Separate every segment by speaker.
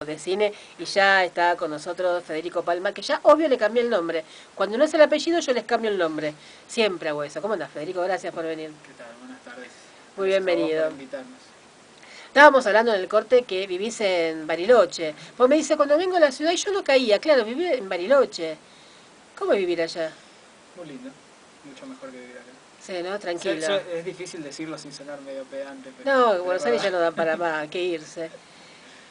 Speaker 1: de cine y ya está con nosotros Federico Palma, que ya obvio le cambié el nombre. Cuando no es el apellido yo les cambio el nombre. Siempre hago eso. ¿Cómo andás, Federico? Gracias por venir.
Speaker 2: ¿Qué tal? Buenas tardes.
Speaker 1: Muy
Speaker 2: Gracias a vos
Speaker 1: bienvenido.
Speaker 2: por invitarnos.
Speaker 1: Estábamos hablando en el corte que vivís en Bariloche. Pues me dice, cuando vengo a la ciudad y yo no caía, claro, viví en Bariloche. ¿Cómo es vivir allá?
Speaker 2: Muy lindo, mucho mejor que vivir acá.
Speaker 1: Sí, ¿no? Tranquilo.
Speaker 2: Es difícil decirlo sin sonar medio pedante, pero...
Speaker 1: No, Buenos Aires ya no da para más, que irse.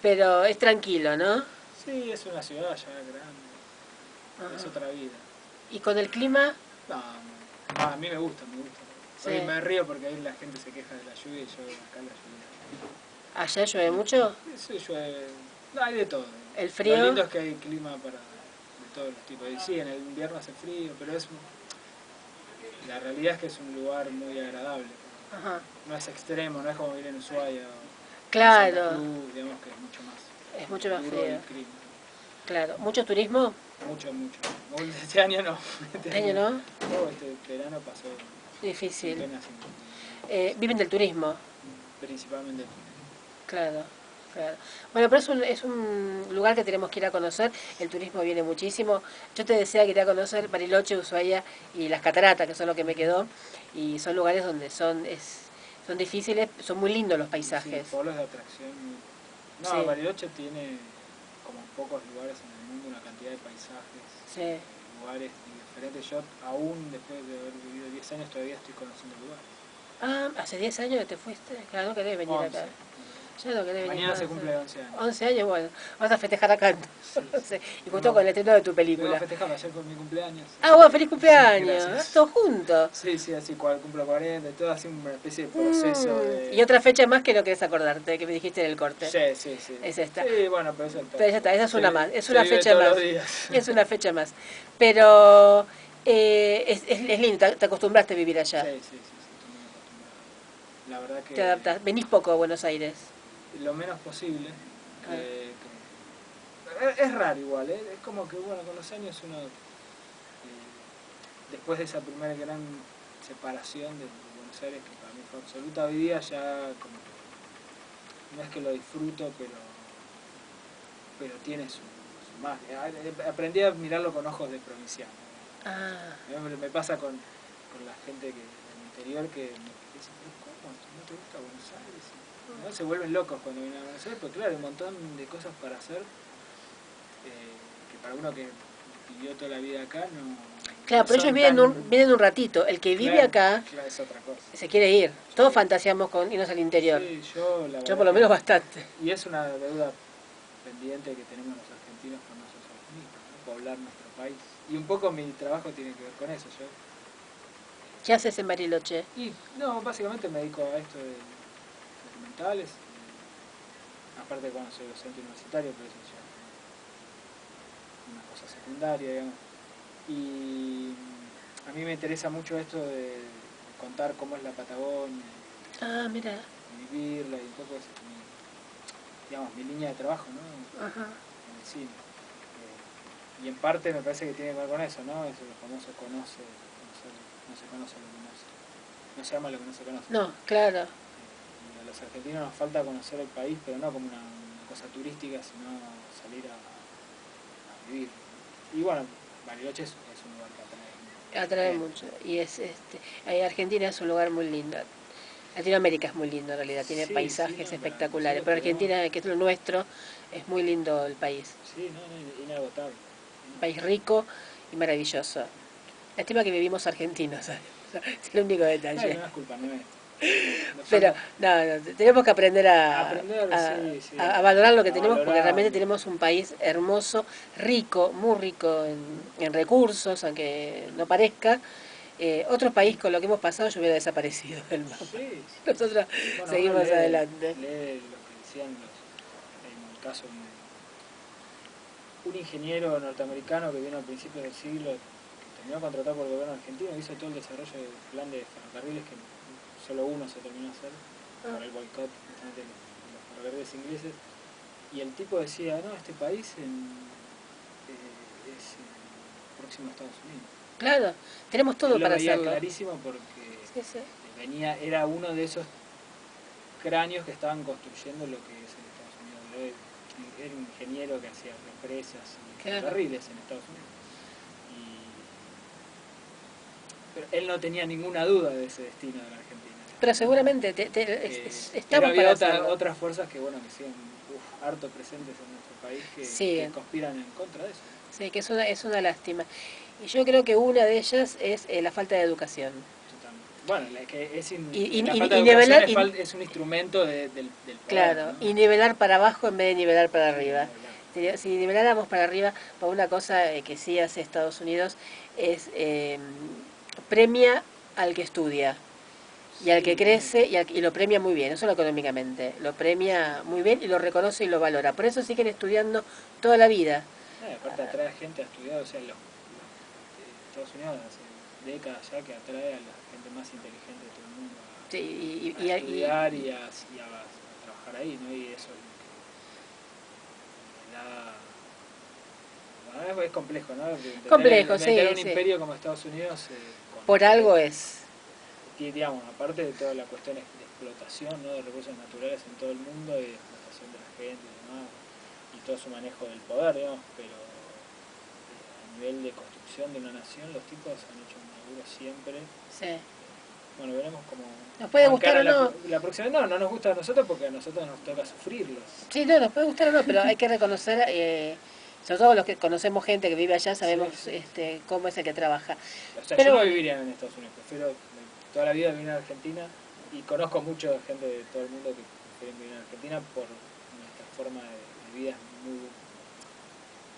Speaker 1: Pero es tranquilo, ¿no?
Speaker 2: Sí, es una ciudad ya grande, es otra vida.
Speaker 1: ¿Y con el clima?
Speaker 2: No, a mí me gusta.
Speaker 1: Sí.
Speaker 2: Hoy me río porque ahí la gente se queja de la lluvia y yo acá la lluvia.
Speaker 1: ¿Allá llueve mucho?
Speaker 2: Sí, llueve, hay de todo.
Speaker 1: ¿El frío?
Speaker 2: Lo lindo es que hay clima de todos los tipos. Y sí, en el invierno hace frío, pero la realidad es que es un lugar muy agradable.
Speaker 1: Ajá.
Speaker 2: No es extremo, no es como vivir en Ushuaia o
Speaker 1: Claro.
Speaker 2: Santa Cruz, digamos que es mucho más.
Speaker 1: Es mucho más
Speaker 2: duro
Speaker 1: frío.
Speaker 2: el clima.
Speaker 1: Claro. ¿Mucho turismo?
Speaker 2: Mucho. Este año no.
Speaker 1: ¿Este año no?
Speaker 2: No, este verano pasó
Speaker 1: Difícil.
Speaker 2: apenas
Speaker 1: Viven del turismo.
Speaker 2: principalmente.
Speaker 1: Claro, claro. Bueno, pero es un lugar que tenemos que ir a conocer. El turismo viene muchísimo. Yo te decía que iría a conocer Bariloche, Ushuaia y las cataratas, que son lo que me quedó. Y son lugares donde son difíciles, son muy lindos los paisajes.
Speaker 2: Sí, polos de atracción. No,
Speaker 1: Sí.
Speaker 2: Bariloche tiene, como pocos lugares en el mundo, una cantidad de paisajes,
Speaker 1: Sí.
Speaker 2: lugares diferentes. Yo, aún después de haber vivido 10 años, todavía estoy conociendo lugares.
Speaker 1: Ah, hace 10 años que te fuiste. Claro, no querés venir
Speaker 2: 11.
Speaker 1: acá. Ya no querés venir
Speaker 2: Mañana
Speaker 1: más.
Speaker 2: se cumple 11 años.
Speaker 1: 11 años, bueno. Vas a festejar acá.
Speaker 2: Sí.
Speaker 1: Y justo con el estreno de tu
Speaker 2: Vengo
Speaker 1: película.
Speaker 2: festejando ayer con mi cumpleaños.
Speaker 1: Ah, bueno, feliz cumpleaños.
Speaker 2: Gracias.
Speaker 1: Todos juntos.
Speaker 2: Sí, así cumplo 40, todo así una especie de proceso de...
Speaker 1: Y otra fecha más que no querés acordarte, que me dijiste en el corte.
Speaker 2: Sí.
Speaker 1: Es esta.
Speaker 2: Sí, bueno, pero eso está.
Speaker 1: Pero ya está, esa es una más, es
Speaker 2: Se
Speaker 1: una
Speaker 2: vive
Speaker 1: fecha
Speaker 2: todos
Speaker 1: más.
Speaker 2: los días.
Speaker 1: Es una fecha más. Pero es lindo, te acostumbraste a vivir allá.
Speaker 2: Sí, estoy muy acostumbrado. La verdad que...
Speaker 1: Te adaptas. Venís poco a Buenos Aires.
Speaker 2: Lo menos posible. Es raro igual, ¿eh? Es como que, bueno, con los años uno... después de esa primera gran separación de Buenos Aires, que para mí fue absoluta, hoy día ya como que... No es que lo disfruto, pero tiene su más. Aprendí a mirarlo con ojos de provinciano.
Speaker 1: Ah.
Speaker 2: Me pasa con la gente del interior que me dice, pero ¿cómo? ¿No te gusta Buenos Aires? ¿No? Se vuelven locos cuando vienen a Buenos Aires, porque claro, hay un montón de cosas para hacer que para uno que vivió toda la vida acá no...
Speaker 1: Claro,
Speaker 2: no
Speaker 1: pero ellos vienen un ratito. El que vive acá
Speaker 2: claro, es otra cosa.
Speaker 1: se quiere ir. Todos fantaseamos con irnos al interior.
Speaker 2: Sí, yo
Speaker 1: por lo menos bastante.
Speaker 2: Y es una deuda pendiente que tenemos los argentinos con nosotros mismos, ¿no? Poblar nuestro país. Y un poco mi trabajo tiene que ver con eso.
Speaker 1: ¿Qué haces en Bariloche?
Speaker 2: Y no, básicamente me dedico a esto de documentales. Aparte, cuando soy docente universitario, pero eso ya es una cosa secundaria, digamos. Y a mí me interesa mucho esto de contar cómo es la Patagonia.
Speaker 1: Ah, mira.
Speaker 2: Vivirla y un poco es mi línea de trabajo, ¿no?
Speaker 1: Ajá.
Speaker 2: En el cine. Y en parte me parece que tiene que ver con eso, ¿no? Eso, el famoso no se conoce lo que no se... No se ama lo que no se conoce.
Speaker 1: No, claro.
Speaker 2: Y a los argentinos nos falta conocer el país, pero no como una cosa turística, sino salir a vivir. Y bueno, Bariloche es un lugar que
Speaker 1: atrae mucho. Y Argentina es un lugar muy lindo. Latinoamérica es muy lindo en realidad, tiene paisajes espectaculares. Pero Argentina, que es lo nuestro, es muy lindo el país.
Speaker 2: Sí, no, inagotable.
Speaker 1: Un país rico y maravilloso. Lástima que vivimos argentinos, ¿sabes? Es el único detalle.
Speaker 2: No es culpa, no es.
Speaker 1: Pero tenemos que aprender a valorar lo que tenemos, porque realmente tenemos un país hermoso, rico, muy rico en recursos, aunque no parezca. Otro país con lo que hemos pasado yo hubiera desaparecido del mapa.
Speaker 2: Sí.
Speaker 1: Nosotros seguimos adelante.
Speaker 2: Lee lo que decían en el caso un ingeniero norteamericano que vino a principios del siglo, que terminó contratado por el gobierno argentino, hizo todo el desarrollo del plan de ferrocarriles que solo uno se terminó a hacer por el boicot de los ferrocarriles ingleses, y el tipo decía, no, este país es próximo a Estados Unidos.
Speaker 1: Claro, tenemos todo para hacerlo.
Speaker 2: Lo veía clarísimo porque era uno de esos cráneos que estaban construyendo lo que es el Estados Unidos de hoy. era un ingeniero que hacía represas y
Speaker 1: Claro.
Speaker 2: ferrocarriles en Estados Unidos. Pero él no tenía ninguna duda de ese destino de la Argentina.
Speaker 1: Pero seguramente estamos
Speaker 2: Pero había
Speaker 1: para hacerlo.
Speaker 2: otras fuerzas que, bueno, que siguen harto presentes en nuestro país
Speaker 1: Sí.
Speaker 2: que conspiran en contra de eso.
Speaker 1: Sí, que es una lástima. Y yo creo que una de ellas es la falta de educación.
Speaker 2: Bueno, la falta
Speaker 1: Y
Speaker 2: de educación
Speaker 1: nivelar,
Speaker 2: es un instrumento del poder,
Speaker 1: claro,
Speaker 2: ¿no?
Speaker 1: y nivelar para abajo en vez de nivelar para
Speaker 2: Sí,
Speaker 1: arriba. Si niveláramos para arriba, por una cosa que sí hace Estados Unidos es premia al que estudia y al que crece y lo premia muy bien, no solo económicamente, lo premia muy bien y lo reconoce y lo valora. Por eso siguen estudiando toda la vida.
Speaker 2: Aparte atrae gente a estudiar, o sea, Estados Unidos hace décadas ya que atrae a la gente más inteligente de todo el mundo
Speaker 1: Sí,
Speaker 2: a estudiar y a trabajar ahí, ¿no? Y eso es lo que da... Bueno, es complejo, ¿no?
Speaker 1: complejo,
Speaker 2: Meter
Speaker 1: sí,
Speaker 2: un
Speaker 1: sí.
Speaker 2: imperio como Estados Unidos...
Speaker 1: Por algo es.
Speaker 2: Digamos, aparte de toda la cuestión de explotación, ¿no? De recursos naturales en todo el mundo y de explotación de la gente y demás, y todo su manejo del poder, digamos, pero a nivel de construcción de una nación, los tipos han hecho un laburo siempre.
Speaker 1: Sí.
Speaker 2: Bueno, veremos cómo...
Speaker 1: ¿Nos puede gustar o no?
Speaker 2: La próxima no nos gusta a nosotros porque a nosotros nos toca sufrirlos.
Speaker 1: Sí, no, nos puede gustar o no, pero hay que reconocer, sobre todo los que conocemos gente que vive allá, sabemos cómo es el que trabaja.
Speaker 2: O sea,
Speaker 1: Pero
Speaker 2: yo no
Speaker 1: bueno,
Speaker 2: viviría en Estados Unidos, prefiero toda la vida vivir en Argentina y conozco mucha gente de todo el mundo que prefieren vivir en Argentina por nuestra forma de vida.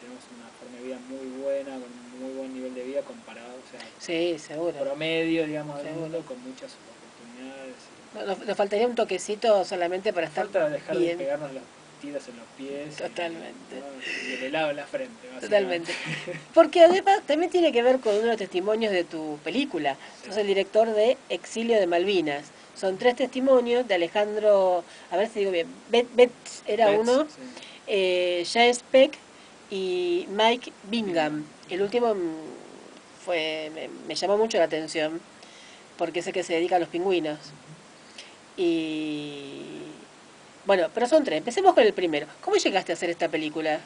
Speaker 2: Tenemos una forma de vida muy buena, con un muy buen nivel de vida comparado, o sea,
Speaker 1: sí, seguro.
Speaker 2: promedio, digamos, del
Speaker 1: Seguro.
Speaker 2: mundo, con muchas oportunidades.
Speaker 1: Nos faltaría un toquecito solamente para estar
Speaker 2: Falta dejar
Speaker 1: bien.
Speaker 2: de pegarnos los tiros en los pies
Speaker 1: Totalmente.
Speaker 2: y el helado en la frente,
Speaker 1: Totalmente. Porque además también tiene que ver con uno de los testimonios de tu película. Sí. Sos el director de Exilio de Malvinas. Son 3 testimonios de Alejandro, a ver si digo bien, Betts era uno, sí. James Peck y Mike Bingham. El último me llamó mucho la atención porque sé que se dedica a los pingüinos. Y bueno, pero son 3. Empecemos con el primero. ¿Cómo llegaste a hacer esta película?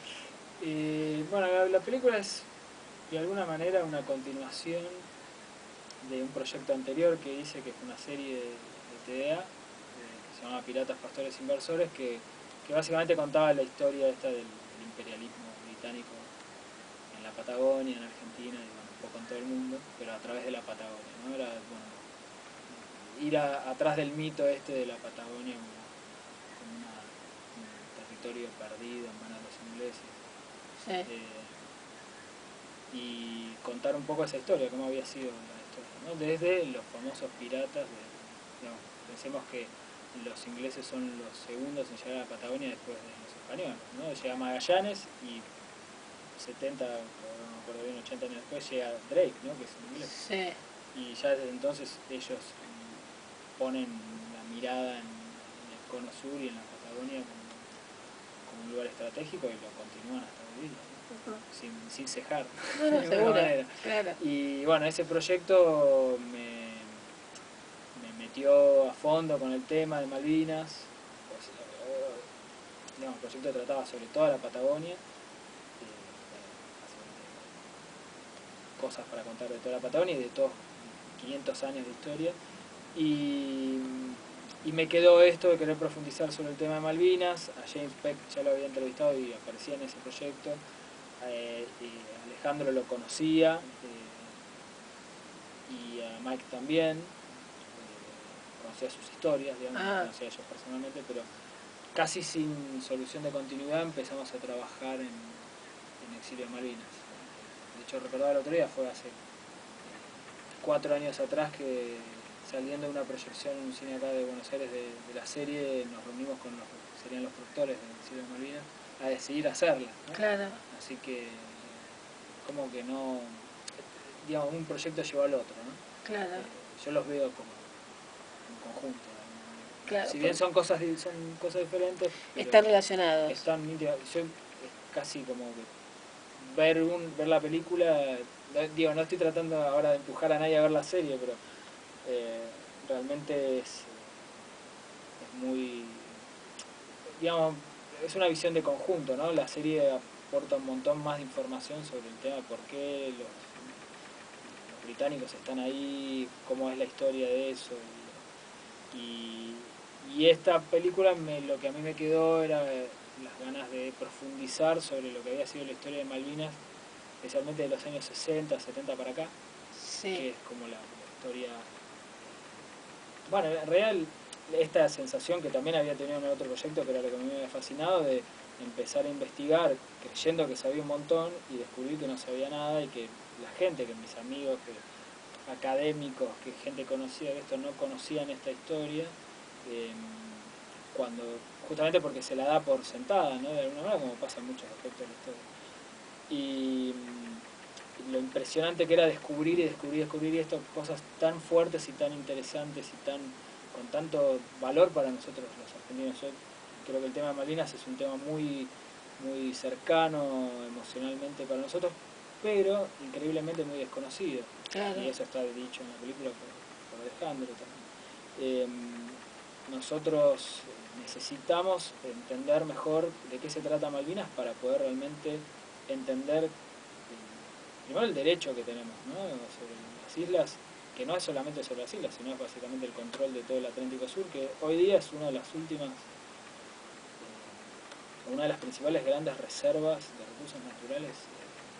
Speaker 2: Bueno, la película es de alguna manera una continuación de un proyecto anterior que hice, que fue una serie de TDA, que se llamaba Piratas, Pastores, Inversores, que básicamente contaba la historia esta del imperialismo británico en la Patagonia, en Argentina y bueno, un poco en todo el mundo, pero a través de la Patagonia, ¿no? Era, bueno, ir atrás del mito de la Patagonia como un territorio perdido en manos de los ingleses. Sí. Y contar un poco esa historia, cómo había sido la historia, ¿no? Desde los famosos piratas, pensemos que los ingleses son los segundos en llegar a la Patagonia después de los españoles, ¿no? Llega Magallanes y 70, no me acuerdo bien, 80 años después llega Drake, ¿no? Que es inglés.
Speaker 1: Sí.
Speaker 2: Y ya desde entonces ellos ponen la mirada en el cono sur y en la Patagonia como un lugar estratégico y lo continúan hasta hoy día, ¿no? sin cejar,
Speaker 1: no,
Speaker 2: de alguna manera.
Speaker 1: Claro.
Speaker 2: Y bueno, ese proyecto me metió a fondo con el tema de Malvinas. El proyecto trataba sobre toda la Patagonia, cosas para contar de toda la Patagonia y de todos 500 años de historia. Y me quedó esto de querer profundizar sobre el tema de Malvinas. A James Peck ya lo había entrevistado y aparecía en ese proyecto. Alejandro lo conocía y a Mike también. Conocía sus historias, digamos, no conocía a ellos personalmente, pero casi sin solución de continuidad empezamos a trabajar en Exilio de Malvinas. De hecho, recordaba el otro día, fue hace 4 años atrás que, saliendo de una proyección en un cine acá de Buenos Aires de la serie, nos reunimos con los que serían los productores de Exilio de Malvinas a decidir hacerla, ¿no?
Speaker 1: Claro.
Speaker 2: Así que como que no, digamos, un proyecto llevó al otro, ¿no?
Speaker 1: Claro.
Speaker 2: Yo los veo como en conjunto, ¿no?
Speaker 1: Claro,
Speaker 2: si bien son cosas diferentes, pero
Speaker 1: están relacionados.
Speaker 2: Están nítidas. Yo casi como que ver la película, digo, no estoy tratando ahora de empujar a nadie a ver la serie, pero realmente es muy, digamos, es una visión de conjunto, ¿no? La serie aporta un montón más de información sobre el tema de por qué los británicos están ahí, cómo es la historia de eso. Y esta película lo que a mí me quedó era las ganas de profundizar sobre lo que había sido la historia de Malvinas, especialmente de los años 60, 70 para acá,
Speaker 1: Sí.
Speaker 2: que es como la historia... Bueno, en realidad esta sensación que también había tenido en el otro proyecto, que era lo que a mí me había fascinado, de empezar a investigar creyendo que sabía un montón y descubrir que no sabía nada y que la gente, que mis amigos, que académicos, que gente conocida de esto no conocían esta historia, cuando justamente porque se la da por sentada, ¿no? De alguna manera, como pasa en muchos aspectos de la historia. Y lo impresionante que era descubrir y esto, cosas tan fuertes y tan interesantes y con tanto valor para nosotros los argentinos. Yo creo que el tema de Malvinas es un tema muy, muy cercano emocionalmente para nosotros, pero increíblemente muy desconocido.
Speaker 1: Claro.
Speaker 2: Y eso está dicho en la película por Alejandro también. Nosotros necesitamos entender mejor de qué se trata Malvinas para poder realmente entender primero el derecho que tenemos, ¿no? Sobre las islas, que no es solamente sobre las islas, sino es básicamente el control de todo el Atlántico Sur, que hoy día es una de las últimas, una de las principales grandes reservas de recursos naturales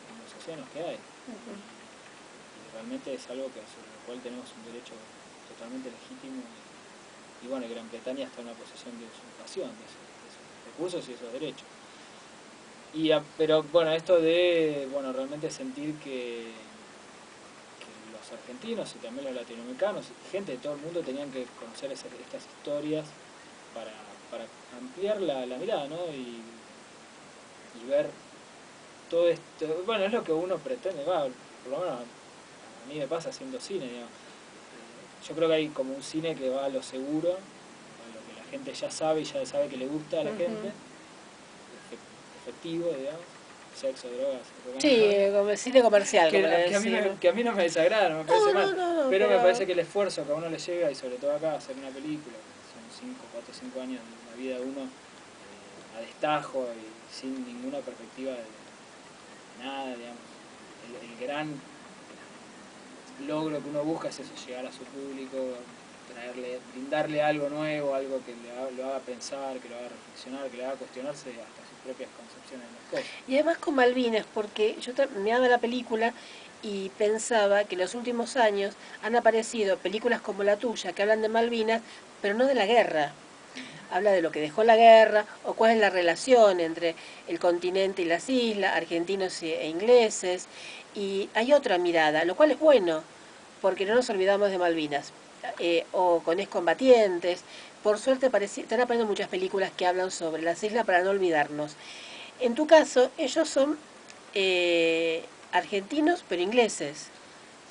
Speaker 2: en los océanos que hay. Y realmente es algo sobre lo cual tenemos un derecho totalmente legítimo. Y bueno, Gran Bretaña está en una posición de usurpación de esos recursos y esos derechos. Pero bueno, esto de realmente sentir que los argentinos y también los latinoamericanos, gente de todo el mundo tenían que conocer estas historias para ampliar la mirada, ¿no? Y ver todo esto. Bueno, es lo que uno pretende, por lo menos a mí me pasa haciendo cine, digamos. Yo creo que hay como un cine que va a lo seguro, a lo que la gente ya sabe y ya sabe que le gusta a la gente, efectivo, digamos, sexo, drogas,
Speaker 1: Sí, como el cine comercial, como le
Speaker 2: que a mí no me desagrada, no me parece mal,
Speaker 1: no,
Speaker 2: pero me parece que el esfuerzo que a uno le llega, y sobre todo acá, hacer una película, son 4 o 5 años de la vida de uno, a destajo y sin ninguna perspectiva de nada, digamos, el gran logro que uno busca es eso, llegar a su público, brindarle algo nuevo, algo que lo haga pensar, que lo haga reflexionar, que le haga cuestionarse hasta sus propias concepciones de las cosas.
Speaker 1: Y además con Malvinas, porque yo miraba la película y pensaba que en los últimos años han aparecido películas como la tuya que hablan de Malvinas, pero no de la guerra. Habla de lo que dejó la guerra o cuál es la relación entre el continente y las islas, argentinos e ingleses. Y hay otra mirada, lo cual es bueno, porque no nos olvidamos de Malvinas. O con excombatientes. Por suerte están apareciendo muchas películas que hablan sobre las islas para no olvidarnos. En tu caso, ellos son argentinos pero ingleses.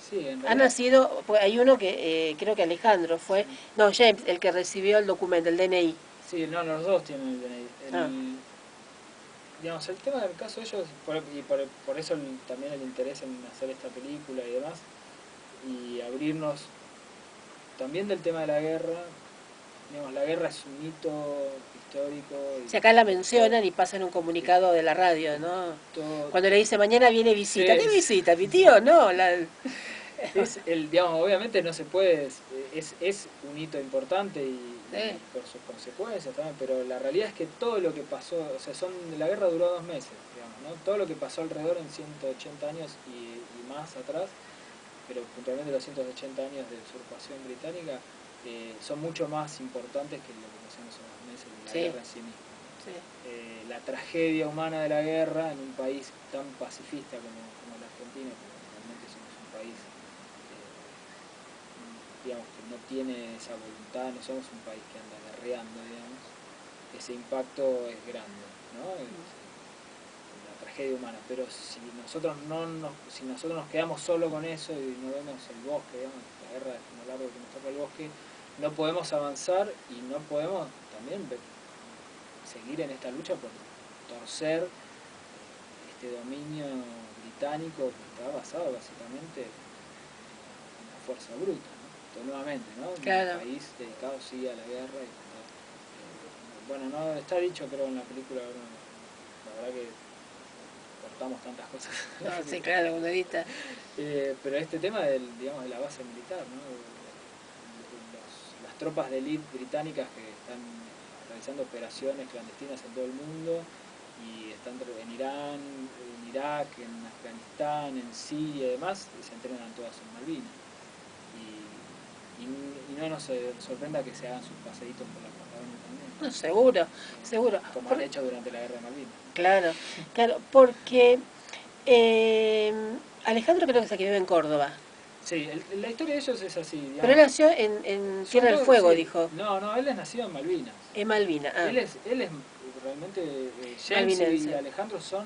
Speaker 2: Sí, en
Speaker 1: Ha
Speaker 2: realidad.
Speaker 1: nacido, pues hay uno que creo que Alejandro fue,
Speaker 2: Sí.
Speaker 1: no, James, el que recibió el documento, el DNI.
Speaker 2: Sí, no, los dos tienen el DNI.
Speaker 1: Ah.
Speaker 2: Digamos, el tema del caso de ellos, por eso también el interés en hacer esta película y demás, y abrirnos también del tema de la guerra. Digamos, la guerra es un hito histórico.
Speaker 1: Si acá la mencionan y pasan un comunicado de la radio, ¿no? Cuando le dice mañana viene visita, ¿qué visita? ¿Mi tío? No,
Speaker 2: digamos, obviamente no se puede, es un hito importante y por sus consecuencias también, pero la realidad es que todo lo que pasó, o sea, la guerra duró 2 meses, digamos, ¿no? Todo lo que pasó alrededor en 180 años y más atrás, pero puntualmente los 180 años de usurpación británica, son mucho más importantes que lo que pasó en esos 2 meses de la guerra en sí misma.
Speaker 1: Sí.
Speaker 2: La tragedia humana de la guerra en un país tan pacifista como la Argentina, que realmente somos un país digamos, que no tiene esa voluntad, no somos un país que anda guerreando, digamos, ese impacto es grande, ¿no? La tragedia humana, pero si nosotros nos quedamos solo con eso y no vemos el bosque, digamos, la guerra es como largo que nos toca el bosque, no podemos avanzar y no podemos también seguir en esta lucha por torcer este dominio británico que está basado básicamente en la fuerza bruta, ¿no? Nuevamente, ¿no?
Speaker 1: Claro.
Speaker 2: Un país dedicado sí a la guerra y bueno, no está dicho creo en la película, bueno, la verdad que cortamos tantas cosas.
Speaker 1: No, sí, claro, uno edita.
Speaker 2: Pero este tema digamos, de la base militar, ¿no? Las tropas de élite británicas que están realizando operaciones clandestinas en todo el mundo y están en Irán, en Irak, en Afganistán, en Siria y demás, y se entrenan todas en Malvinas. Y no nos sorprenda que se hagan sus paseitos por la Patagonia también.
Speaker 1: No, seguro, seguro.
Speaker 2: Como han hecho durante la Guerra de Malvinas.
Speaker 1: Claro, claro, porque eh, Alejandro creo que se quedó en Córdoba.
Speaker 2: Sí, la historia de ellos es así, digamos.
Speaker 1: Pero él nació en Tierra del Fuego,
Speaker 2: sí.
Speaker 1: dijo.
Speaker 2: No, él es nacido en Malvinas.
Speaker 1: En Malvina, ah.
Speaker 2: Él es realmente, James
Speaker 1: Malvinense.
Speaker 2: y Alejandro son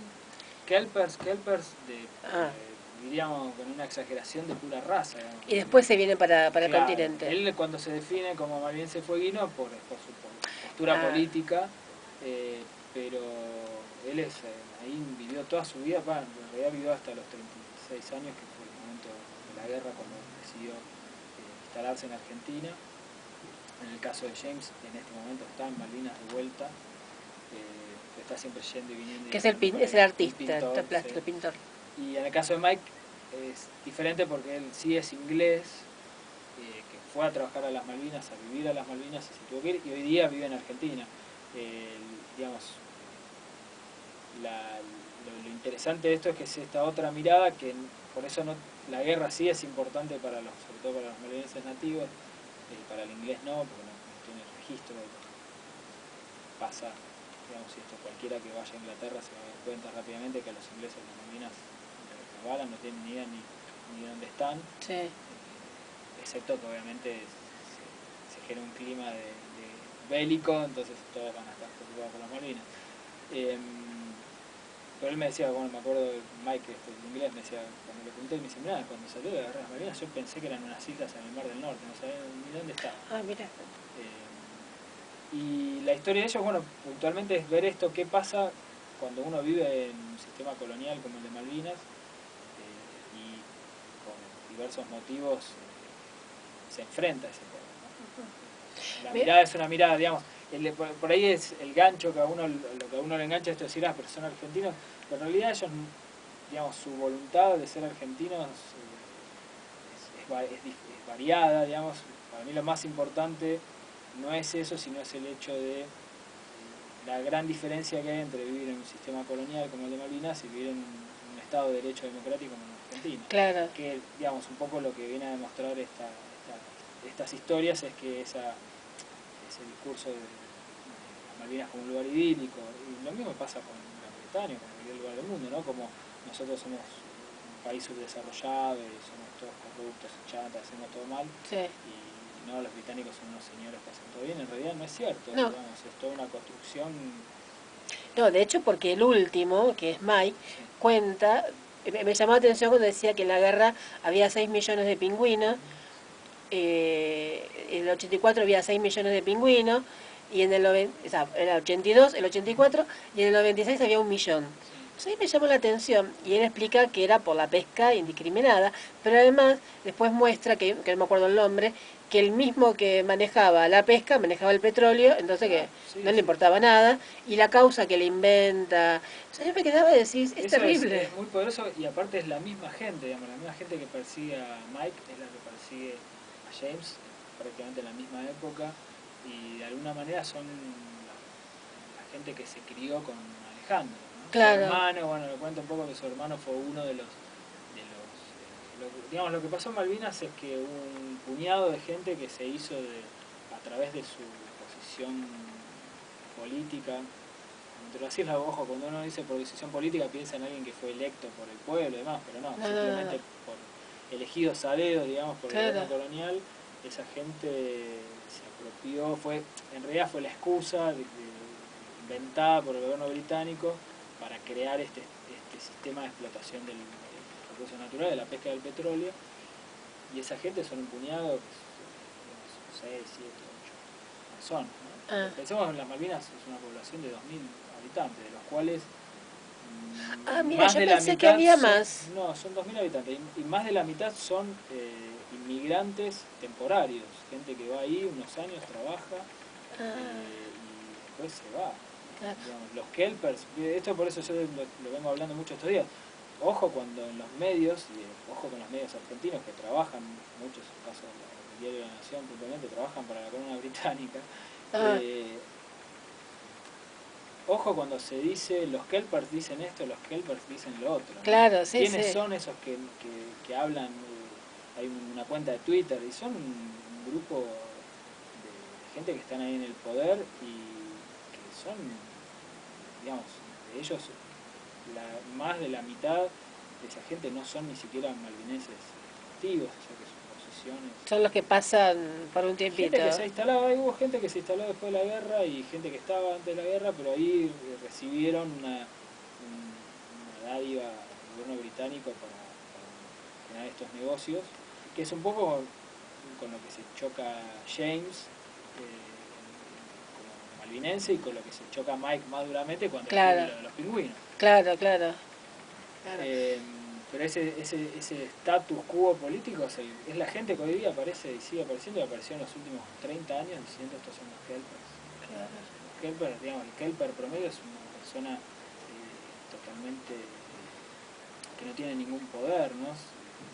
Speaker 2: kelpers diríamos con una exageración de pura raza. Digamos.
Speaker 1: Y después se viene para el continente.
Speaker 2: Él cuando se define como malvinense fueguino por su postura política, pero él ahí vivió toda su vida, en realidad vivió hasta los 36 años, que fue el momento de la guerra cuando decidió instalarse en Argentina. En el caso de James, en este momento está en Malvinas de vuelta, está siempre yendo y viniendo.
Speaker 1: Que es el artista, el plástico, el pintor.
Speaker 2: Y en el caso de Mike es diferente porque él sí es inglés, que fue a trabajar a las Malvinas, a vivir a las Malvinas y se tuvo que ir, y hoy día vive en Argentina. Digamos, lo interesante de esto es que es esta otra mirada, que por eso la guerra sí es importante para sobre todo para los malvinenses nativos, para el inglés no, porque no tiene registro. Pasa, digamos, si esto cualquiera que vaya a Inglaterra se va a dar cuenta rápidamente que a los ingleses las Malvinas los balan, no tienen ni idea ni dónde están.
Speaker 1: Sí.
Speaker 2: Excepto que obviamente se genera un clima de bélico, entonces todos van a estar preocupados por las Malvinas. Pero él me decía, bueno, me acuerdo de Mike, el inglés, me decía, cuando le pregunté, me dice, mira, cuando salió de la guerra de las Malvinas yo pensé que eran unas islas en el Mar del Norte, no sabía ni dónde estaban.
Speaker 1: Ah, mira.
Speaker 2: Y la historia de ellos, bueno, puntualmente es ver esto, qué pasa cuando uno vive en un sistema colonial como el de Malvinas, y con diversos motivos se enfrenta a ese tema, ¿no? La mirada es una mirada, digamos, por ahí es el gancho que lo que a uno le engancha esto de decir, pero son argentinos, pero en realidad ellos, digamos, su voluntad de ser argentinos es variada, digamos. Para mí lo más importante no es eso, sino es el hecho de la gran diferencia que hay entre vivir en un sistema colonial como el de Malvinas y vivir en un Estado de Derecho democrático como en Argentina.
Speaker 1: Claro.
Speaker 2: Que, digamos, un poco lo que viene a demostrar estas historias es que ese discurso de Malvinas como un lugar idílico, y lo mismo pasa con Gran Bretaña, con cualquier lugar del mundo, ¿no? Como nosotros somos un país subdesarrollado y somos todos corruptos y chatas, hacemos todo mal,
Speaker 1: sí.
Speaker 2: y no, los británicos son unos señores que hacen todo bien, en realidad no es cierto,
Speaker 1: no.
Speaker 2: Digamos, es toda una construcción.
Speaker 1: No, de hecho porque el último, que es Mike, sí. Cuenta, me llamó la atención cuando decía que en la guerra había 6 millones de pingüinos, en el 84 había 6 millones de pingüinos, y en el 82, el 84, y en el 96 había 1 millón. Entonces ahí me llamó la atención, y él explica que era por la pesca indiscriminada, pero además después muestra, que no me acuerdo el nombre, que el mismo que manejaba la pesca, manejaba el petróleo, entonces que sí, no le importaba nada, y la causa que le inventa, o sea, yo me quedaba de decir, es terrible.
Speaker 2: Es muy poderoso, y aparte es la misma gente, digamos, la misma gente que persigue a Mike es la que persigue a James, prácticamente en la misma época, y de alguna manera son la gente que se crió con Alejandro, ¿no?
Speaker 1: Claro.
Speaker 2: Su hermano, bueno, le cuento un poco que su hermano fue uno de los digamos, lo que pasó en Malvinas es que hubo un puñado de gente que se hizo a través de su posición política. Entre así es la ojo, cuando uno dice por decisión política piensa en alguien que fue electo por el pueblo y demás, pero no, simplemente por elegidos a dedo, digamos, por el gobierno colonial, esa gente se apropió, en realidad fue la excusa inventada por el gobierno británico para crear este sistema de explotación del recurso natural, de la pesca del petróleo, y esa gente son un puñado, 6, 7, 8 personas, ¿no? Pensemos en las Malvinas, es una población de 2.000 habitantes, de los cuales
Speaker 1: mira,
Speaker 2: más
Speaker 1: yo
Speaker 2: de
Speaker 1: pensé
Speaker 2: la mitad
Speaker 1: que había más.
Speaker 2: No, son 2.000 habitantes, y más de la mitad son inmigrantes temporarios, gente que va ahí unos años, trabaja, después se va.
Speaker 1: Claro.
Speaker 2: Digamos, los kelpers, esto por eso yo lo vengo hablando mucho estos días. Ojo cuando en los medios, y ojo con los medios argentinos que trabajan, muchos en el caso del diario de la Nación puntualmente, trabajan para la corona británica.
Speaker 1: Ah,
Speaker 2: Ojo cuando se dice, los kelpers dicen esto, los kelpers dicen lo otro, ¿no?
Speaker 1: claro, sí,
Speaker 2: ¿Quiénes
Speaker 1: sí.
Speaker 2: son esos que hablan? Hay una cuenta de Twitter y son un grupo de gente que están ahí en el poder y que son, digamos, de ellos más de la mitad de esa gente no son ni siquiera malvineses activos, o sea que sus posiciones...
Speaker 1: Son los que pasan por un tiempito.
Speaker 2: Gente que se ha instalado, hubo gente que se instaló después de la guerra y gente que estaba antes de la guerra, pero ahí recibieron una dádiva del gobierno británico para generar estos negocios, que es un poco con lo que se choca James como malvinense y con lo que se choca Mike más duramente cuando
Speaker 1: Claro,
Speaker 2: escribe lo de los pingüinos.
Speaker 1: claro, claro. Claro.
Speaker 2: Pero ese status quo político es la gente que hoy día aparece y sigue apareciendo y apareció en los últimos 30 años diciendo estos son los kelpers.
Speaker 1: Claro.
Speaker 2: Los kelpers, digamos, el kelper promedio es una persona totalmente que no tiene ningún poder, ¿no?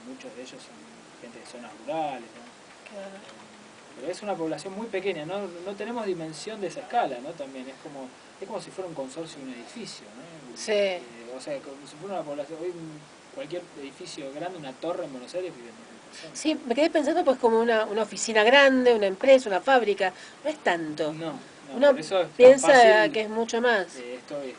Speaker 2: Muchos de ellos son gente de zonas rurales, ¿no?
Speaker 1: Claro.
Speaker 2: Pero es una población muy pequeña, no tenemos dimensión de esa escala, ¿no? También es como si fuera un consorcio de un edificio, ¿no?
Speaker 1: Sí.
Speaker 2: O sea, como si fuera una población, hoy cualquier edificio grande, una torre en Buenos Aires viven 2.000 personas.
Speaker 1: Sí, me quedé pensando pues como una oficina grande, una empresa, una fábrica. No es tanto.
Speaker 2: No,
Speaker 1: Uno
Speaker 2: por eso es tan
Speaker 1: piensa
Speaker 2: fácil,
Speaker 1: que es mucho más.
Speaker 2: esto es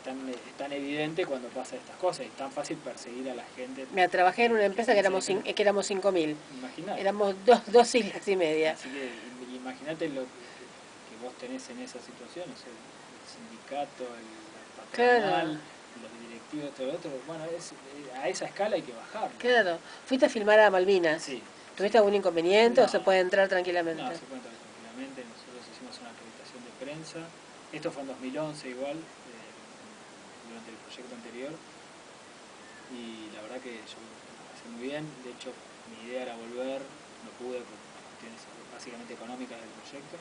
Speaker 2: tan evidente cuando pasa estas cosas, es tan fácil perseguir a la gente.
Speaker 1: Mira, trabajé en una empresa que éramos 5.000.
Speaker 2: Imagínate.
Speaker 1: Éramos dos islas y media.
Speaker 2: Así que imagínate lo que vos tenés en esa situación, o sea, el sindicato, la patronal,
Speaker 1: Claro,
Speaker 2: los directivos, todo lo otro. Bueno, a esa escala hay que bajar.
Speaker 1: claro. Fuiste a filmar a Malvinas.
Speaker 2: Sí.
Speaker 1: ¿Tuviste algún inconveniente o
Speaker 2: No,
Speaker 1: se puede entrar tranquilamente?
Speaker 2: no, se puede entrar tranquilamente. Nosotros hicimos una acreditación de prensa. Esto fue en 2011 igual, durante el proyecto anterior. Y la verdad que yo lo pasé muy bien. De hecho, mi idea era volver, no pude por cuestiones básicamente económicas del proyecto.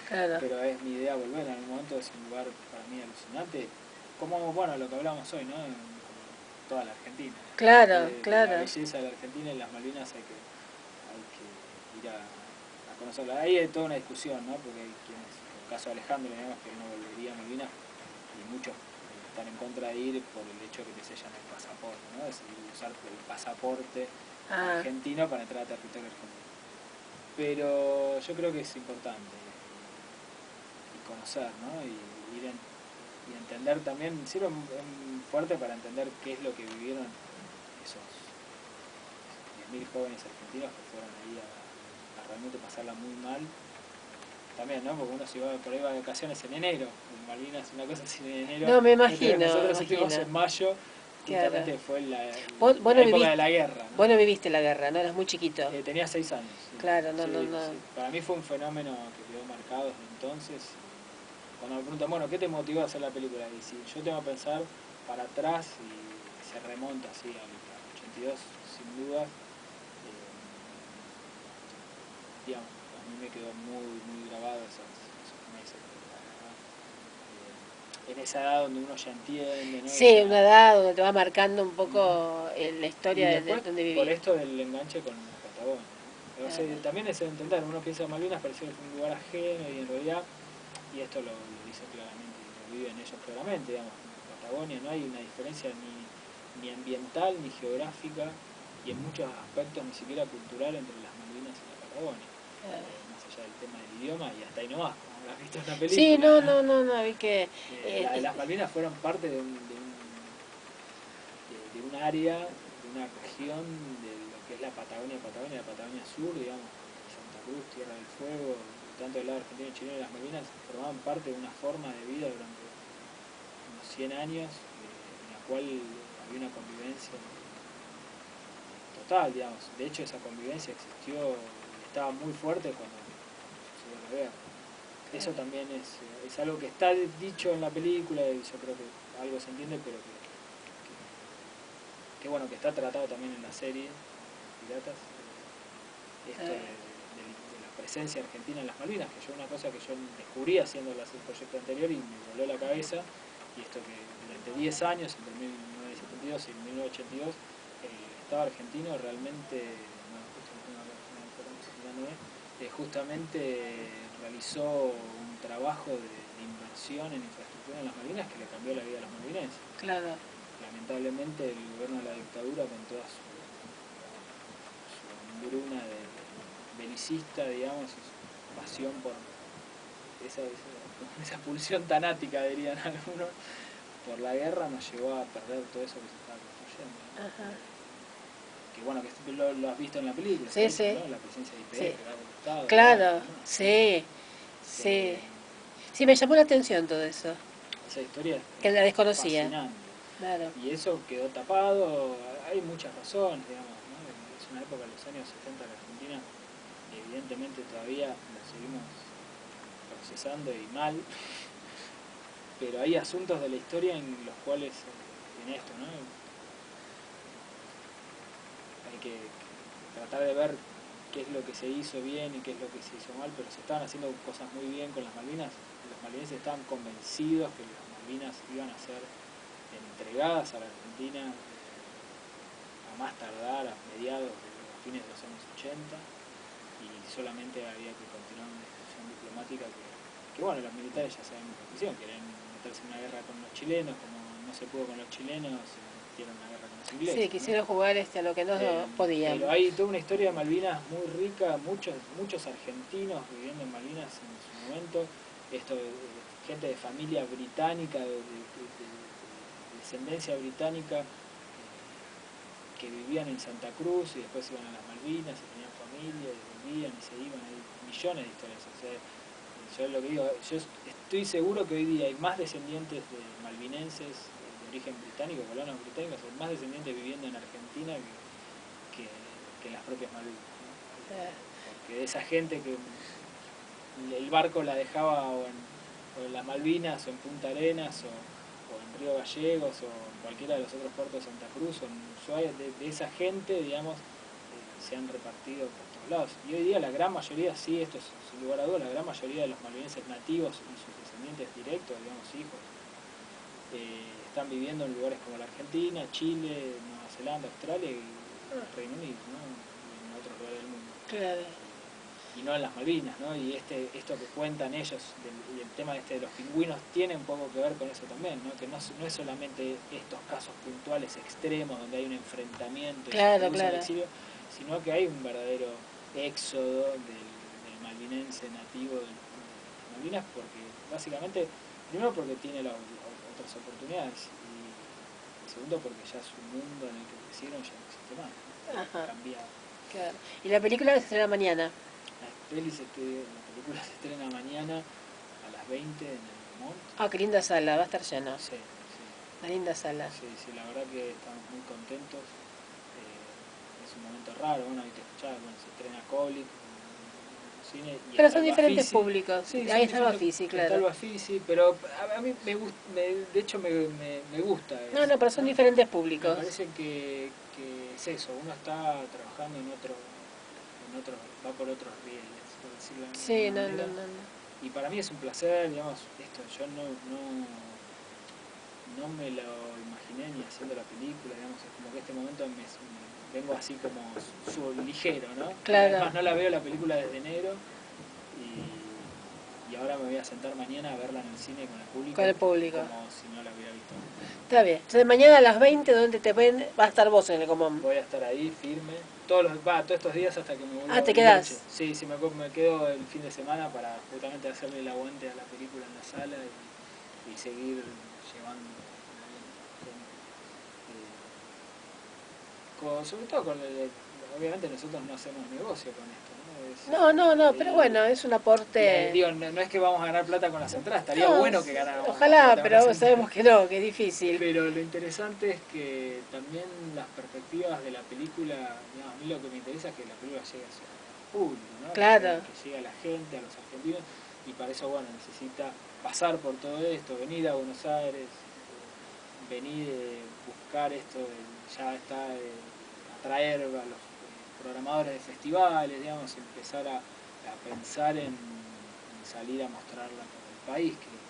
Speaker 1: Claro,
Speaker 2: Pero es mi idea volver en algún momento, es un lugar para mí alucinante, como bueno lo que hablamos hoy, ¿no? Como toda la Argentina,
Speaker 1: claro,
Speaker 2: de la
Speaker 1: claro.
Speaker 2: belleza de la Argentina y las Malvinas hay que ir a conocerla. Ahí hay toda una discusión, ¿no? Porque hay quienes, en el caso de Alejandro, digamos que no volvería a Malvinas y muchos están en contra de ir por el hecho de que te sellan el pasaporte, ¿no? Es decir, usar el pasaporte argentino para entrar a territorio argentino. Pero yo creo que es importante conocer, ¿no? Y entender también, sirve fuerte para entender qué es lo que vivieron esos 10.000 jóvenes argentinos que fueron ahí a realmente pasarla muy mal. También, ¿no? Porque uno si va por ahí va de vacaciones en enero, en Malvinas una cosa así en enero.
Speaker 1: No, me imagino,
Speaker 2: Nosotros estuvimos en mayo,
Speaker 1: claro.
Speaker 2: justamente fue la
Speaker 1: no
Speaker 2: época de la guerra, ¿no?
Speaker 1: Vos no viviste la guerra, ¿no? Eras muy chiquito.
Speaker 2: Tenía 6 años. Sí.
Speaker 1: Claro, no,
Speaker 2: Sí,
Speaker 1: no, no.
Speaker 2: sí. Para mí fue un fenómeno que quedó marcado desde entonces. Cuando me preguntan, bueno, ¿qué te motivó a hacer la película? Y si yo tengo que pensar para atrás y se remonta así al 82, sin duda, digamos, a mí me quedó muy grabado esos meses. En esa edad donde uno ya entiende, ¿no?
Speaker 1: Sí,
Speaker 2: Ya,
Speaker 1: una edad donde te va marcando un poco la
Speaker 2: y
Speaker 1: historia de
Speaker 2: después,
Speaker 1: donde
Speaker 2: por
Speaker 1: vivís.
Speaker 2: esto del enganche con Patagonia, ¿no? O sea,
Speaker 1: Claro.
Speaker 2: también es entender, uno piensa en Malvinas, pareció que fue un lugar ajeno y en realidad, y esto lo dice claramente, lo viven ellos claramente, digamos, en Patagonia no hay una diferencia ni ambiental ni geográfica y en muchos aspectos ni siquiera cultural entre las Malvinas y la Patagonia.
Speaker 1: Claro.
Speaker 2: Más allá del tema del idioma y hasta ahí no vas, como habrás visto en la
Speaker 1: Sí,
Speaker 2: película.
Speaker 1: no, vi que...
Speaker 2: Las Malvinas fueron parte de un área, de una región de lo que es la Patagonia Sur, digamos, Santa Cruz, Tierra del Fuego, tanto del lado argentino, chileno y las Malvinas, formaban parte de una forma de vida durante unos 100 años, en la cual había una convivencia total, digamos. De hecho, esa convivencia existió y estaba muy fuerte cuando sucedió la guerra. Eso también es algo que está dicho en la película y yo creo que algo se entiende, pero que bueno, que está tratado también en la serie Piratas, esto de la presencia argentina en las Malvinas, que yo una cosa que yo descubrí haciendo el proyecto anterior y me voló la cabeza, y esto que durante 10 años, entre 1972 y 1982, el Estado argentino realmente, justamente realizó un trabajo de inversión en infraestructura en las Malvinas que le cambió la vida a los malvinenses.
Speaker 1: Claro.
Speaker 2: Lamentablemente el gobierno de la dictadura, con toda su hambruna de belicista, digamos, su pasión por esa pulsión tanática, dirían algunos, por la guerra, nos llevó a perder todo eso que se estaba construyendo, ¿no?
Speaker 1: Ajá.
Speaker 2: Que bueno, que lo has visto en la película,
Speaker 1: Sí,
Speaker 2: ¿sabes?
Speaker 1: sí.
Speaker 2: ¿No? La presencia de
Speaker 1: Sí.
Speaker 2: IPF, del Estado,
Speaker 1: Claro,
Speaker 2: ¿no?
Speaker 1: sí, sí. Sí, me llamó la atención todo eso,
Speaker 2: Esa historia es
Speaker 1: que la desconocía.
Speaker 2: fascinante.
Speaker 1: Claro.
Speaker 2: Y eso quedó tapado, hay muchas razones, digamos, ¿no? Es una época, en los años 70 de la Argentina, evidentemente todavía la seguimos procesando y mal, pero hay asuntos de la historia en los cuales, en esto, ¿no? Hay que tratar de ver qué es lo que se hizo bien y qué es lo que se hizo mal, pero se estaban haciendo cosas muy bien con las Malvinas. Los malvinenses estaban convencidos que las Malvinas iban a ser entregadas a la Argentina a más tardar, a mediados de los fines de los años 80, y solamente había que continuar una discusión diplomática que bueno, los militares ya saben lo que hicieron, querían meterse en una guerra con los chilenos, como no se pudo con los chilenos, se metieron en una guerra con los ingleses.
Speaker 1: Sí, quisieron, ¿no?, jugar a lo que no podían.
Speaker 2: Pero hay toda una historia de Malvinas muy rica, muchos argentinos viviendo en Malvinas en su momento, gente de familia británica, de descendencia británica, que vivían en Santa Cruz y después iban a las Malvinas y tenían familia y volvían y se iban, hay millones de historias. O sea, yo lo que digo, yo estoy seguro que hoy día hay más descendientes de malvinenses de origen británico, colonos británicos, hay más descendientes viviendo en Argentina que en las propias Malvinas, ¿no? Porque esa gente que el barco la dejaba o en las Malvinas o en Punta Arenas o en Río Gallegos o en cualquiera de los otros puertos de Santa Cruz o en Ushuaia, de esa gente, digamos, se han repartido por todos lados. Y hoy día la gran mayoría, sí, esto es sin lugar a dudas, la gran mayoría de los malvinenses nativos y sus descendientes directos, digamos, hijos, están viviendo en lugares como la Argentina, Chile, Nueva Zelanda, Australia y Reino Unido, ¿no? Y en otros lugares del mundo.
Speaker 1: Claro.
Speaker 2: Y no en las Malvinas, ¿no? Y esto que cuentan ellos, y el tema de los pingüinos, tiene un poco que ver con eso también, ¿no? Que no es solamente estos casos puntuales extremos donde hay un enfrentamiento y se produce el exilio, sino que hay un verdadero éxodo del malvinense nativo de Malvinas, porque básicamente, primero porque tiene otras oportunidades, y segundo porque ya su mundo en el que crecieron ya no existe más, ¿no?
Speaker 1: Ajá.
Speaker 2: Cambiado.
Speaker 1: Claro. Y la película se estrena mañana.
Speaker 2: La película se estrena mañana a las 20 en el Mont.
Speaker 1: Ah, qué linda sala, va a estar llena.
Speaker 2: Sí, sí.
Speaker 1: Una linda sala.
Speaker 2: Sí, sí, la verdad que estamos muy contentos. Es un momento raro, bueno, hay que escuchar, bueno, se estrena Colic en cine. Y
Speaker 1: Pero
Speaker 2: está
Speaker 1: son
Speaker 2: el
Speaker 1: diferentes
Speaker 2: Bafisi.
Speaker 1: públicos.
Speaker 2: Sí,
Speaker 1: Ahí está el Bafisi, claro.
Speaker 2: Está el Bafisi, pero a mí me gusta, de hecho me gusta eso.
Speaker 1: No, pero son diferentes
Speaker 2: Me
Speaker 1: públicos.
Speaker 2: parece que es eso, uno está trabajando en otro, va por otros rieles, por decirlo de
Speaker 1: Sí,
Speaker 2: alguna manera.
Speaker 1: no.
Speaker 2: Y para mí es un placer, digamos, esto, yo no me lo imaginé ni haciendo la película, digamos, es como que este momento vengo así como ligero, ¿no?
Speaker 1: Claro.
Speaker 2: Además no la veo la película desde enero y ahora me voy a sentar mañana a verla en el cine con el público.
Speaker 1: Con el público.
Speaker 2: Como si no la hubiera visto.
Speaker 1: Está bien. Entonces mañana a las 20, ¿dónde te ven? Va a estar vos en el Comón.
Speaker 2: Voy a estar ahí firme, todos estos días hasta que me vuelva.
Speaker 1: Ah, ¿te quedás?
Speaker 2: Sí, me quedo el fin de semana para justamente hacerle el aguante a la película en la sala y seguir llevando sobre todo obviamente nosotros no hacemos negocio con esto, ¿no?
Speaker 1: No, pero bueno, es un aporte.
Speaker 2: Digo, no es que vamos a ganar plata con las entradas, estaría bueno que ganáramos.
Speaker 1: Ojalá,
Speaker 2: plata,
Speaker 1: pero sabemos que no, que es difícil.
Speaker 2: Pero lo interesante es que también las perspectivas de la película, digamos, a mí lo que me interesa es que la película llegue a su público, ¿no?
Speaker 1: Claro.
Speaker 2: Que llegue a la gente, a los argentinos, y para eso, bueno, necesita pasar por todo esto, venir a Buenos Aires, venir buscar esto, ya está, atraer a los programadores de festivales, digamos, empezar a a pensar en salir a mostrarla por el país, que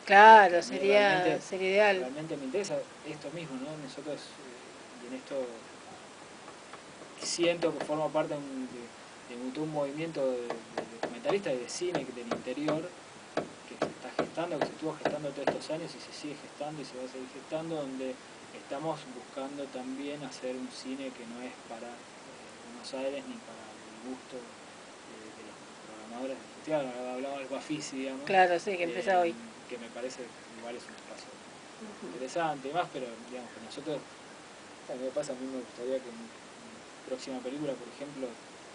Speaker 1: Claro,
Speaker 2: a mí
Speaker 1: sería ideal.
Speaker 2: realmente me interesa esto mismo, ¿no? Nosotros, y en esto siento que forma parte de todo un movimiento de documentalistas y de cine del interior que se está gestando, que se estuvo gestando todos estos años y se sigue gestando y se va a seguir gestando, donde estamos buscando también hacer un cine que no es para Buenos Aires ni para el gusto de los programadores del festival. Hablamos del Bafisi, digamos,
Speaker 1: Claro, sí, que empieza hoy.
Speaker 2: que me parece que igual es un espacio interesante y más, pero digamos que nosotros, a mí me gustaría que mi próxima película, por ejemplo,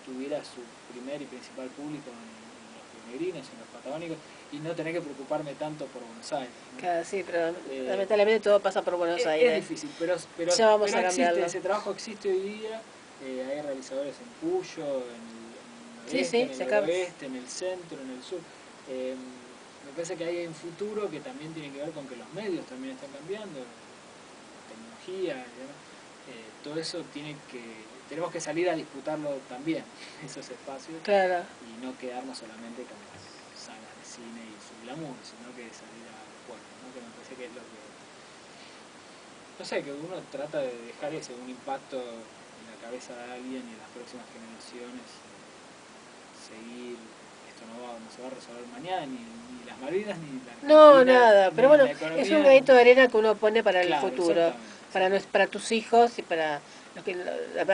Speaker 2: tuviera su primer y principal público en los pionegrinos, en los patagónicos, y no tener que preocuparme tanto por Buenos Aires, ¿no?
Speaker 1: Claro, sí, pero lamentablemente todo pasa por Buenos Aires.
Speaker 2: Es difícil, pero
Speaker 1: Ya vamos a
Speaker 2: existe,
Speaker 1: cambiarlo.
Speaker 2: ese trabajo existe hoy día. Hay realizadores en Cuyo, en el
Speaker 1: Sí,
Speaker 2: noreste,
Speaker 1: sí,
Speaker 2: en
Speaker 1: se
Speaker 2: el
Speaker 1: acaba.
Speaker 2: noroeste, en el centro, en el sur. Me parece que hay un futuro que también tiene que ver con que los medios también están cambiando, tecnología, ¿no? Todo eso tenemos que salir a disputarlo también, esos espacios,
Speaker 1: Claro.
Speaker 2: y no quedarnos solamente con las salas de cine y su glamour, sino que salir a los pueblos, ¿no? Que me parece que es lo que, no sé, que uno trata de dejar un impacto en la cabeza de alguien y en las próximas generaciones, seguir, esto no se va a resolver mañana, ni las Malvinas, ni la
Speaker 1: No,
Speaker 2: Argentina,
Speaker 1: nada, pero
Speaker 2: ni
Speaker 1: bueno,
Speaker 2: la
Speaker 1: es un
Speaker 2: economía.
Speaker 1: granito de arena que uno pone para el
Speaker 2: Claro,
Speaker 1: futuro, para tus hijos y para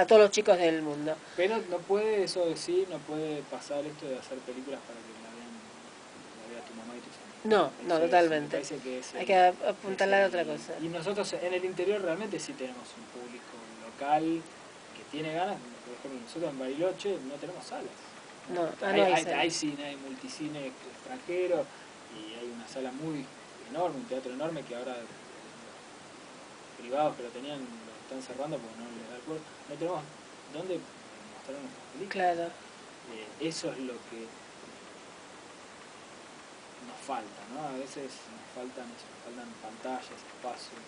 Speaker 1: todos los chicos del mundo.
Speaker 2: Pero no puede eso decir, no puede pasar esto de hacer películas para que la vea tu mamá y tus amigos.
Speaker 1: No, no, totalmente.
Speaker 2: Me parece que es
Speaker 1: Hay que apuntarle a otra cosa.
Speaker 2: Y nosotros en el interior realmente sí tenemos un público local que tiene ganas. Por ejemplo, nosotros en Bariloche no tenemos salas, ¿no?
Speaker 1: No hay sala.
Speaker 2: Hay cine, hay multicine extranjero y hay una sala muy enorme, un teatro enorme que ahora privados que lo tenían lo están cerrando porque no les da el cuerpo. No tenemos dónde mostrar nuestras películas.
Speaker 1: Claro.
Speaker 2: Eso es lo que nos falta, ¿no? A veces nos faltan pantallas, espacios.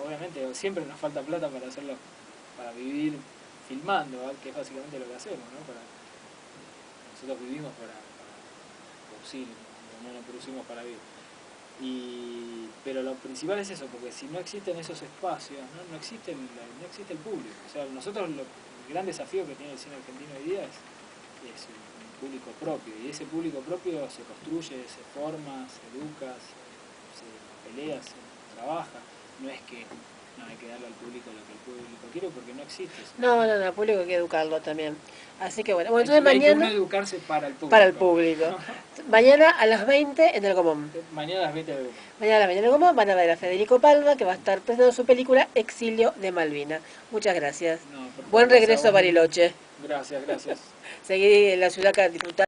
Speaker 2: Obviamente siempre nos falta plata para hacerlo, para vivir filmando, ¿vale? Que es básicamente lo que hacemos, ¿no? Nosotros vivimos para producir, no producimos para vivir. Pero lo principal es eso, porque si no existen esos espacios, no existe el público. O sea, nosotros el gran desafío que tiene el cine argentino hoy día es un público propio, y ese público propio se construye, se forma, se educa, se pelea, se trabaja. No es que hay que darle al público lo que el público quiere, porque no existe eso.
Speaker 1: No, el público hay que educarlo también. Así que bueno, entonces
Speaker 2: hay
Speaker 1: mañana...
Speaker 2: que educarse para el público.
Speaker 1: Para el público. Mañana a las 20 en el Gomón.
Speaker 2: Mañana a las 20 de
Speaker 1: Mañana a las 20 en el Gomón van a ver a Federico Palma, que va a estar presentando su película Exilio de Malvina. Muchas gracias.
Speaker 2: No, por favor,
Speaker 1: Buen regreso a Bariloche.
Speaker 2: Gracias.
Speaker 1: Seguí en la ciudad que disfrutar.